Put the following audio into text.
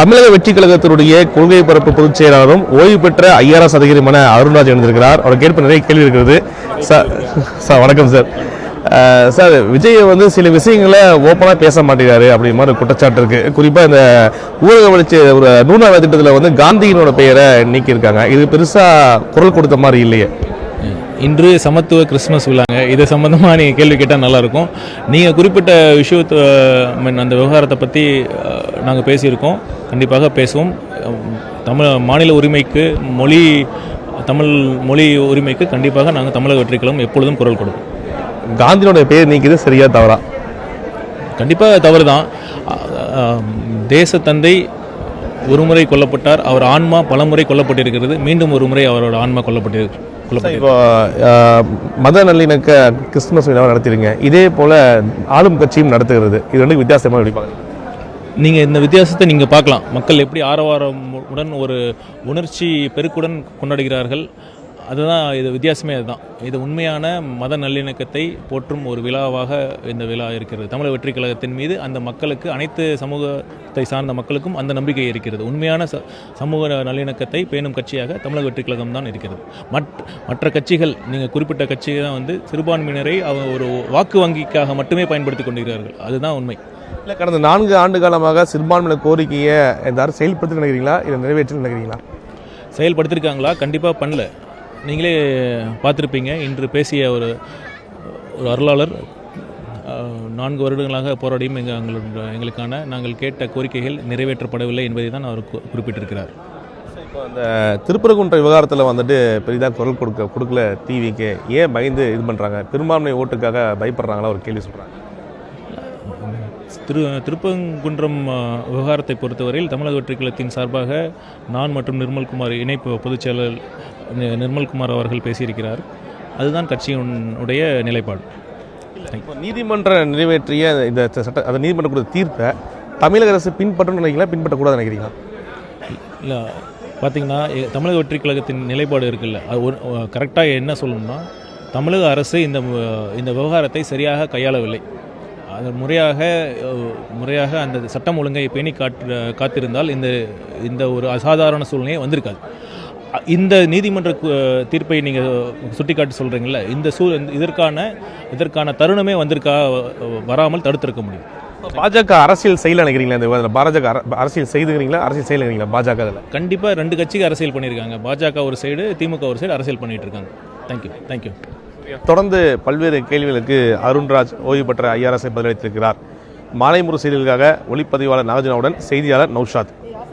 தமிழக வெற்றி கழகத்தினுடைய கொள்கை பரப்பு பொதுச் செயலாளரும் ஓய்வு பெற்ற ஐஆர்எஸ் அதிகாரியுமான அருண்ராஜ் எழுந்திருக்கிறார். அவரை கேட்ப நிறைய கேள்வி இருக்கிறது. சார் வணக்கம் சார். சார், விஜய் சில விஷயங்களை ஓப்பனாக பேச மாட்டேங்கிறாரு அப்படி மாதிரி குற்றச்சாட்டு இருக்கு. குறிப்பாக இந்த ஊரக வளர்ச்சி ஒரு 100வது திட்டத்தில் காந்தியினோட பெயரை நீக்கியிருக்காங்க. இது பெருசாக குரல் கொடுத்த மாதிரி இல்லையே. இன்று சமத்துவ கிறிஸ்மஸ் விழாங்க. இது சம்மந்தமாக நீங்கள் கேள்வி கேட்டால் நல்லாயிருக்கும். நீங்கள் குறிப்பிட்ட விஷயத்தை அந்த விவகாரத்தை பற்றி நாங்கள் பேசியிருக்கோம். கண்டிப்பாக பேசுவோம். மாநில உரிமைக்கு தமிழ் மொழி உரிமைக்கு கண்டிப்பாக நாங்கள் தமிழக வெற்றிக் கழகம் எப்பொழுதும் குரல் கொடுப்போம். காந்தியோட பேர் நீக்கிது சரியா தவறா? கண்டிப்பாக தவறு தான். தேச தந்தை ஒருமுறை கொல்லப்பட்டார். அவர் ஆன்மா பலமுறை கொல்லப்பட்டிருக்கிறது. மீண்டும் ஒரு முறை அவரோட ஆன்மா கொல்லப்பட்டிருக்கு. இப்போ மத நல்லிணக்க கிறிஸ்துமஸ் விழாவை நடத்திடுங்க, இதே போல ஆளும் கட்சியும் நடத்துகிறது. இது ரெண்டு வித்தியாசமாக எப்படி பார்க்குறீங்க? நீங்கள் இந்த வித்தியாசத்தை நீங்கள் பார்க்கலாம். மக்கள் எப்படி ஆரவாரமுடன் ஒரு உணர்ச்சி பெருக்குடன் கொண்டாடுகிறார்கள். அதுதான் இது வித்தியாசமே. அதுதான் இது உண்மையான மத நல்லிணக்கத்தை போற்றும் ஒரு விழாவாக இந்த விழா இருக்கிறது. தமிழக வெற்றி கழகத்தின் மீது அந்த மக்களுக்கு, அனைத்து சமூகத்தை சார்ந்த மக்களுக்கும் அந்த நம்பிக்கை இருக்கிறது. உண்மையான சமூக நல்லிணக்கத்தை பேணும் கட்சியாக தமிழக வெற்றி கழகம் தான் இருக்கிறது. மற்ற கட்சிகள், நீங்கள் குறிப்பிட்ட கட்சிகள் தான் சிறுபான்மையினரை ஒரு வாக்கு வங்கிக்காக மட்டுமே பயன்படுத்தி கொண்டிருக்கிறார்கள். அதுதான் உண்மை. இல்லை, கடந்த 4 ஆண்டு காலமாக சிறுபான்மையினர் கோரிக்கையை எல்லாரும் செயல்படுத்தி நினைக்கிறீங்களா, இதை நிறைவேற்றி நினைக்கிறீங்களா? செயல்படுத்திருக்காங்களா? கண்டிப்பாக பண்ணல. நீங்களே பார்த்துருப்பீங்க. இன்று பேசிய ஒரு அருளாளர் 4 வருடங்களாக போராடியும் எங்களுக்கான நாங்கள் கேட்ட கோரிக்கைகள் நிறைவேற்றப்படவில்லை என்பதை தான் அவர் குறிப்பிட்டிருக்கிறார். இப்போ அந்த திருப்பரங்குன்ற விவகாரத்தில் பெரிதாக குரல் கொடுக்கல டிவிக்கு. ஏன் பயந்து இது பண்ணுறாங்க? பெரும்பான்மை ஓட்டுக்காக பயப்படுறாங்களா? ஒரு கேள்வி சொல்கிறாங்க. திருப்பரங்குன்றம் விவகாரத்தை பொறுத்தவரையில் தமிழக வெற்றி கழகத்தின் சார்பாக நான் மற்றும் நிர்மல்குமார் இணைப்பு பொதுச் செயலர் நிர்மல்குமார் அவர்கள் பேசியிருக்கிறார். அதுதான் கட்சியினுடைய நிலைப்பாடு. நீதிமன்ற நிறைவேற்றிய இந்த சட்ட, அந்த நீதிமன்றம் கொடுத்த தீர்ப்பை தமிழக அரசு பின்பற்றணும்னு நினைக்கிறீங்களா, பின்பற்றக்கூடாது நினைக்கிறீங்களா? இல்லை, பார்த்தீங்கன்னா தமிழக வெற்றி கழகத்தின் நிலைப்பாடு இருக்குல்ல, அது கரெக்டாக என்ன சொல்லணும்னா, தமிழக அரசு இந்த விவகாரத்தை சரியாக கையாளவில்லை. அது முறையாக அந்த சட்டம் ஒழுங்கை பேணி காத்திருந்தால் இந்த ஒரு அசாதாரண சூழ்நிலை வந்திருக்காது. இந்த நீதிமன்ற தீர்ப்பை நீங்கள் சுட்டிக்காட்டி சொல்கிறீங்கள, இதற்கான தருணமே வராமல் தடுத்திருக்க முடியும். பாஜக அரசியல் செய்யல நினைக்கிறீங்களா? இந்த பாஜக அரசியல் செய்துக்கிறீங்களா, அரசியல் செய்யல நினைக்கிறீங்களா? பாஜக கண்டிப்பாக 2 கட்சிக்கு அரசியல் பண்ணியிருக்காங்க. பாஜக ஒரு சைடு, திமுக ஒரு சைடு அரசியல் பண்ணிட்டு இருக்காங்க. தேங்க்யூ. தொடர்ந்து பல்வேறு கேள்விகளுக்கு அருண்ராஜ் ஓய்வு பெற்ற ஐஆர்எஸ் பதிலளித்திருக்கிறார். மாலை முறு செய்திகளுக்காக ஒளிப்பதிவாளர் நாகார்ஜுனாவுடன் செய்தியாளர் நௌஷாத்.